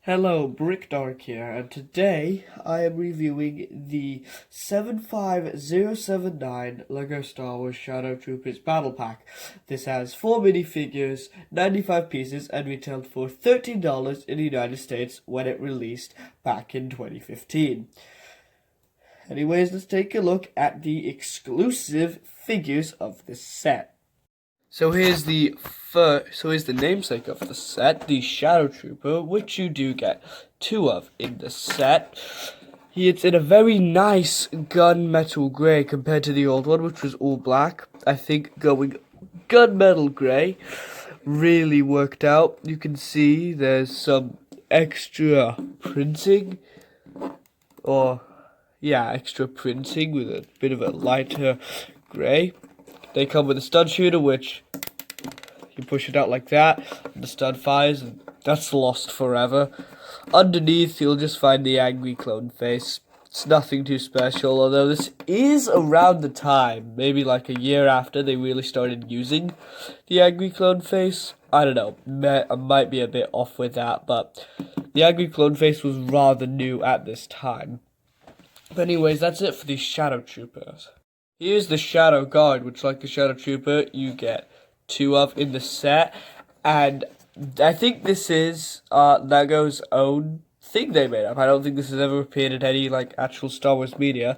Hello, Brickdark here, and today I am reviewing the 75079 LEGO Star Wars Shadow Troopers Battle Pack. This has 4 minifigures, 95 pieces, and retailed for $13 in the United States when it released back in 2015. Anyways, let's take a look at the exclusive figures of this set. So here's the namesake of the set, the Shadow Trooper, which you do get 2 of in the set. It's in a very nice gunmetal grey compared to the old one, which was all black. I think going gunmetal grey really worked out. You can see there's some extra printing, extra printing with a bit of a lighter grey. They come with a stud shooter, which you push it out like that, and the stud fires, and that's lost forever. Underneath, you'll just find the angry clone face. It's nothing too special, although this is around the time, maybe like a year after they really started using the angry clone face. I don't know, I might be a bit off with that, but the angry clone face was rather new at this time. But anyways, that's it for the Shadow Troopers. Here's the Shadow Guard, which, like the Shadow Trooper, you get 2 of in the set, and I think this is LEGO's own thing they made up. I don't think this has ever appeared in any actual Star Wars media.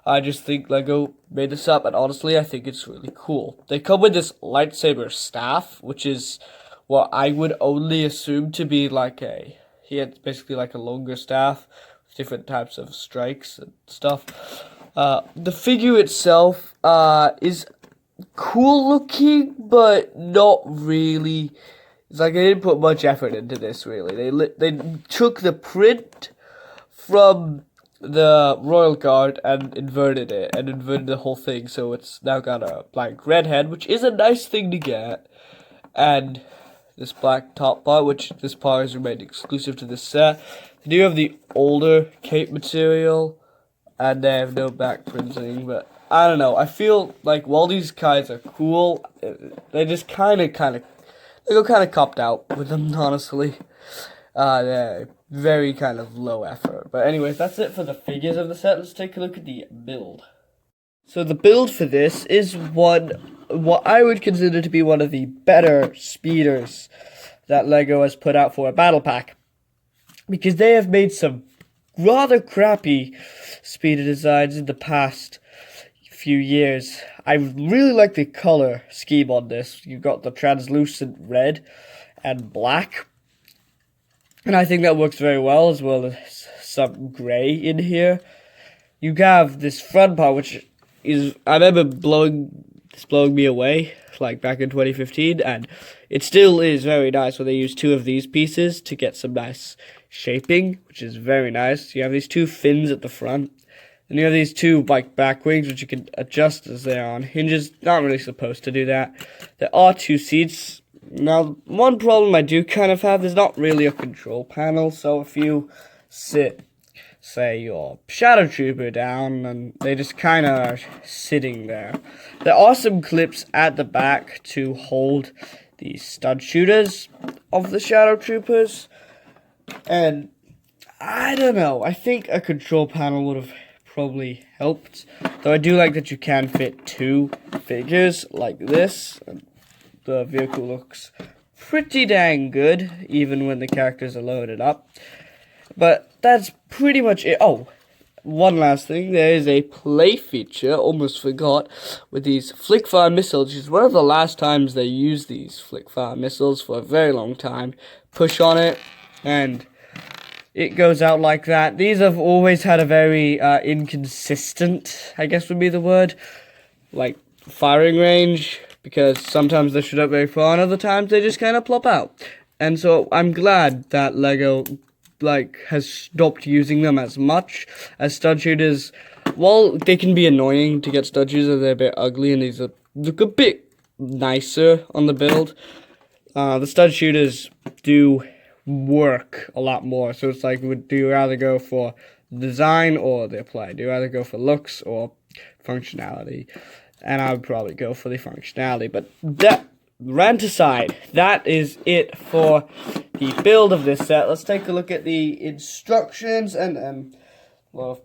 I just think LEGO made this up, and honestly, I think it's really cool. They come with this lightsaber staff, which is what I would only assume to be it's basically like a longer staff with different types of strikes and stuff. The figure itself is cool looking, but not really. It's like they didn't put much effort into this, really. They took the print from the Royal Guard and inverted it, and inverted the whole thing, so it's now got a black red head, which is a nice thing to get, and this black top part, which this part has remained exclusive to this set. They do have the older cape material, and they have no back printing, but I don't know. I feel like while these guys are cool, they just kind of copped out with them, honestly. They're very kind of low effort. But anyways, that's it for the figures of the set. Let's take a look at the build. So the build for this is what I would consider to be one of the better speeders that LEGO has put out for a battle pack, because they have made some rather crappy speeder designs in the past few years. I really like the color scheme on this. You've got the translucent red and black, and I think that works very well, as well as some gray in here. You have this front part, which is, I remember blowing me away, like back in 2015, and it still is very nice when they use 2 of these pieces to get some nice shaping, which is very nice. You have these 2 fins at the front, and you have these 2 back wings, which you can adjust as they're on hinges. Not really supposed to do that. There are 2 seats. Now, one problem I do kind of have, there's not really a control panel, so if you sit, say, your Shadow Trooper down, and they just kind of are sitting there. There are some clips at the back to hold the stud shooters of the Shadow Troopers, and I don't know, I think a control panel would have probably helped, though I do like that you can fit 2 figures like this. The vehicle looks pretty dang good, even when the characters are loaded up. But that's pretty much it. Oh, one last thing. There is a play feature, almost forgot, with these flick-fire missiles, which is one of the last times they used these flick-fire missiles for a very long time. Push on it, and it goes out like that. These have always had a very inconsistent, I guess would be the word, firing range, because sometimes they shoot up very far, and other times they just kind of plop out. And so I'm glad that LEGO has stopped using them as much as stud shooters. While they can be annoying to get stud shooters, they're a bit ugly, and these look a bit nicer on the build. The stud shooters do work a lot more, so it's like, do you rather go for design or the play? Do you rather go for looks or functionality? And I would probably go for the functionality. But that rant aside, that is it for the build of this set. Let's take a look at the instructions and well,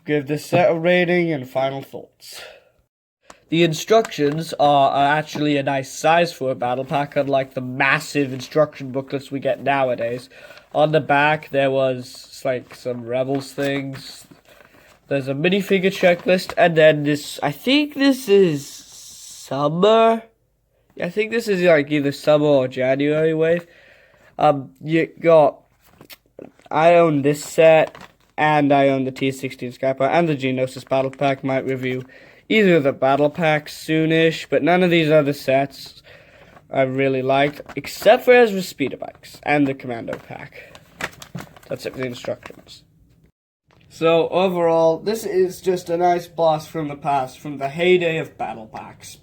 give this set a rating and final thoughts. The instructions are actually a nice size for a battle pack, unlike the massive instruction booklets we get nowadays. On the back, there was like some Rebels things. There's a minifigure checklist, and then this, I think this is summer. I think this is like either summer or January wave. You got, I own this set, and I own the T16 Skypar and the Geonosis Battle Pack. Might review either of the Battle Packs soonish, but none of these other sets I really liked, except for Ezra Speeder Bikes and the Commando Pack. That's it for the instructions. So overall, this is just a nice blast from the past, from the heyday of Battle Packs.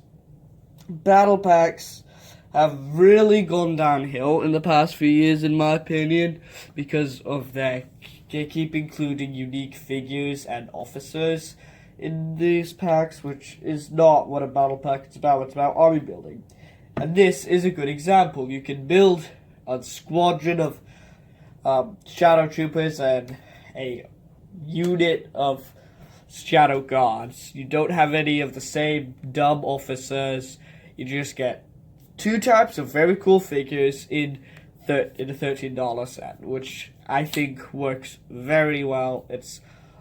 Battle Packs have really gone downhill in the past few years, in my opinion, because of they keep including unique figures and officers in these packs, which is not what a battle pack is about. It's about army building. And this is a good example. You can build a squadron of Shadow Troopers and a unit of Shadow Guards. You don't have any of the same dumb officers. You just get two types of very cool figures in a $13 set, which I think works very well. It's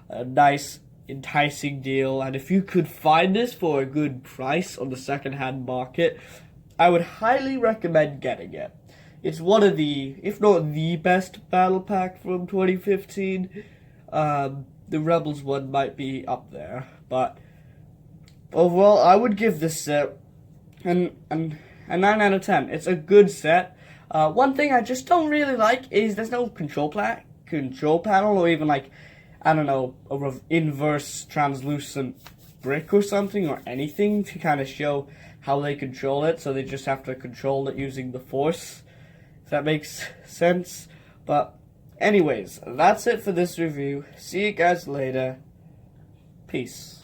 a nice, enticing deal, and if you could find this for a good price on the second-hand market, I would highly recommend getting it. It's one of the, if not the best battle pack from 2015. The Rebels one might be up there, but overall, I would give this set a 9 out of 10. It's a good set. One thing I just don't really like is there's no control panel, or even like, I don't know, a inverse translucent brick or something, or anything to kind of show how they control it, so they just have to control it using the Force, if that makes sense. But anyways, that's it for this review. See you guys later. Peace.